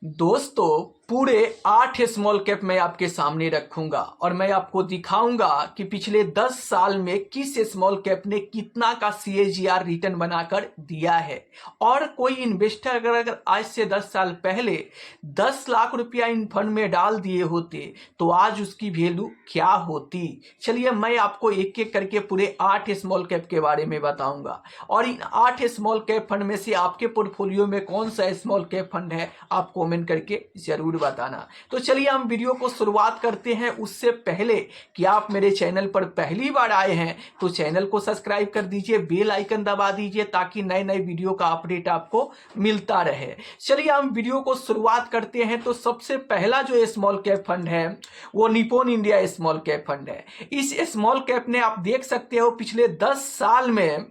दोस्तों पूरे 8 small cap मैं आपके सामने रखूंगा और मैं आपको दिखाऊंगा कि पिछले 10 साल में किस स्मॉल कैप ने कितना का CAGR रिटर्न बनाकर दिया है। और कोई इन्वेस्टर अगर आज से 10 साल पहले 10 लाख रुपया इन फंड में डाल दिए होते तो आज उसकी वैल्यू क्या होती। चलिए मैं आपको एक एक करके पूरे 8 स्मॉल कैप के बारे में बताऊंगा और इन 8 स्मॉल कैप फंड में से आपके पोर्टफोलियो में कौन सा स्मॉल कैप फंड है आप कमेंट करके जरूर बताना। तो चलिए हम वीडियो को शुरुआत करते हैं। उससे पहले कि आप मेरे चैनल पर पहली बार आए हैं तो चैनल को सब्सक्राइब कर दीजिए, बेल आइकन दबा दीजिए ताकि नए नए वीडियो का अपडेट आपको मिलता रहे। चलिए हम वीडियो को शुरुआत करते हैं। तो सबसे पहला जो स्मॉल कैप फंड है वो Nippon India small cap fund है। इस स्मॉल कैप ने आप देख सकते हो पिछले 10 साल में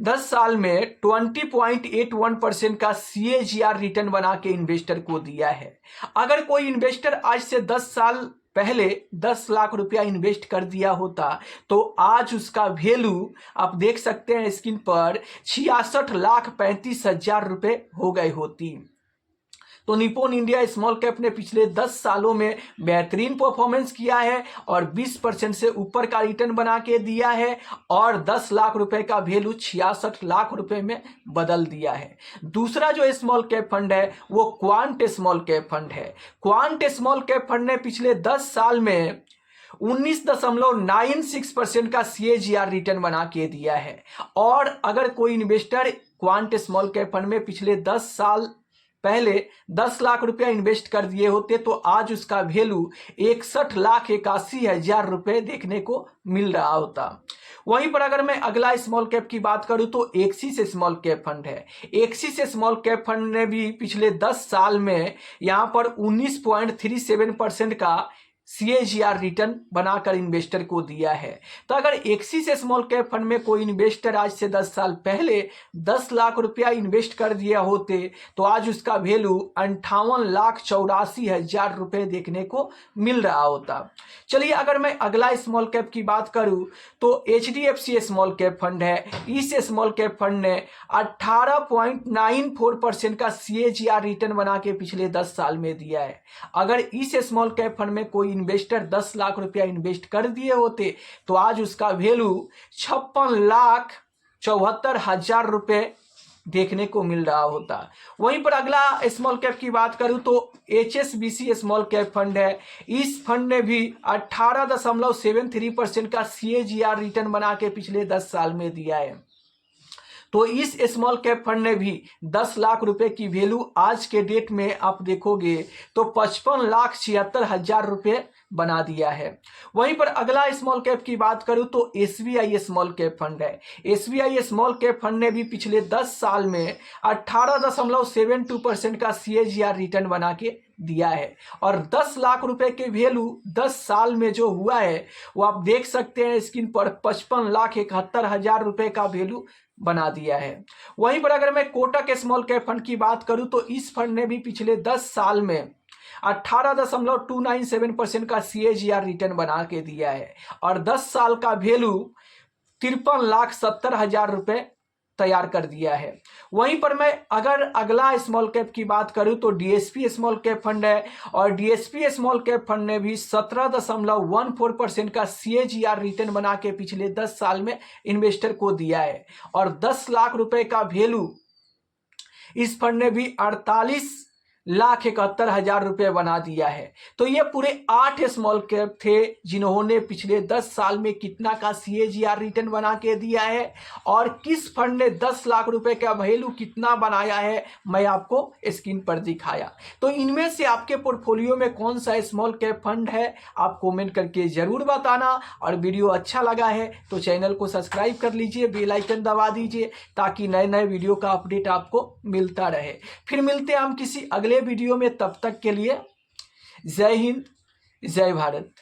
20.81% का CAGR रिटर्न बना के इन्वेस्टर को दिया है। अगर कोई इन्वेस्टर आज से 10 साल पहले 10 लाख रुपया इन्वेस्ट कर दिया होता तो आज उसका वैल्यू आप देख सकते हैं स्क्रीन पर 66,35,000 रुपये हो गए होती। तो निप्पॉन इंडिया स्मॉल कैप ने पिछले 10 सालों में बेहतरीन परफॉर्मेंस किया है और 20% से ऊपर का रिटर्न बना के दिया है और 10 लाख रुपए का वैल्यू 66 लाख रुपए में बदल दिया है। दूसरा जो स्मॉल कैप फंड है वो क्वांट स्मॉल कैप फंड है। क्वांट स्मॉल कैप फंड ने पिछले 10 साल में 19.96% का CAGR रिटर्न बना के दिया है। और अगर कोई investor quant small cap fund में पिछले 10 साल पहले 10 लाख रुपया इन्वेस्ट कर दिए होते तो आज उसका वैल्यू 61,81,000 रुपये देखने को मिल रहा होता। वहीं पर अगर मैं अगला स्मॉल कैप की बात करूं तो एक्सिस स्मॉल कैप फंड है। एक्सिस स्मॉल कैप फंड ने भी पिछले 10 साल में यहां पर 19.37% का CAGR रिटर्न बनाकर इन्वेस्टर को दिया है। तो अगर एक्सिस स्मॉल कैप फंड में कोई इन्वेस्टर आज से 10 साल पहले 10 लाख रुपया इन्वेस्ट कर दिया होते तो आज उसका वैल्यू 58,84,000 रुपये देखने को मिल रहा होता। चलिए अगर मैं अगला स्मॉल कैप की बात करूं तो HDFC स्मॉल कैप फंड है। इस स्मॉल कैप फंड ने 18.94% का CAGR रिटर्न बना के पिछले 10 साल में दिया है। अगर इस स्मॉल कैप फंड में कोई इन्वेस्टर 10 लाख रुपया इन्वेस्ट कर दिए होते तो आज उसका वैल्यू 56,74,000 रुपये देखने को मिल रहा होता। वहीं पर अगला स्मॉल कैप की बात करूं तो HSBC स्मॉल कैप फंड है। इस फंड ने भी 18.73% का CAGR रिटर्न बना के पिछले 10 साल में दिया है। तो इस स्मॉल कैप फंड ने भी 10 लाख रुपए की वैल्यू आज के डेट में आप देखोगे तो 55,76,000 रुपये बना दिया है। वहीं पर अगला स्मॉल कैप की बात करूं तो SBI स्मॉल कैप फंड है। SBI स्मॉल कैप फंड ने भी पिछले 10 साल में 18.72% का CAGR रिटर्न बना के दिया है और 10 लाख रुपए के वैल्यू 10 साल में जो हुआ है वो आप देख सकते हैं स्क्रीन पर 55,71,000 रुपए का वैल्यू बना दिया है। वहीं पर अगर मैं कोटक स्मॉल कैप फंड की बात करूं तो इस फंड ने भी पिछले 10 साल में 18.297% का CAGR रिटर्न बना के दिया है और 10 साल का वैल्यू 53,70,000 रुपये तैयार कर दिया है। वहीं पर मैं अगर अगला स्मॉल कैप की बात करूं तो DSP स्मॉल कैप फंड है और DSP स्मॉल कैप फंड ने भी 17.14% का CAGR रिटर्न बना के पिछले 10 साल में इन्वेस्टर को दिया है और 10 लाख रुपए का वैल्यू इस फंड ने भी 48,71,000 रुपये बना दिया है। तो ये पूरे 8 स्मॉल कैप थे जिन्होंने पिछले 10 साल में कितना का CAGR रिटर्न बना के दिया है और किस फंड ने 10 लाख रुपए का वैल्यू कितना बनाया है मैं आपको स्क्रीन पर दिखाया। तो इनमें से आपके पोर्टफोलियो में कौन सा स्मॉल कैप फंड है आप कमेंट करके जरूर बताना। और वीडियो अच्छा लगा है तो चैनल को सब्सक्राइब कर लीजिए, बेल आइकन दबा दीजिए ताकि नए नए वीडियो का अपडेट आपको मिलता रहे। फिर मिलते हैं हम किसी अगले वीडियो में, तब तक के लिए जय हिंद, जय भारत।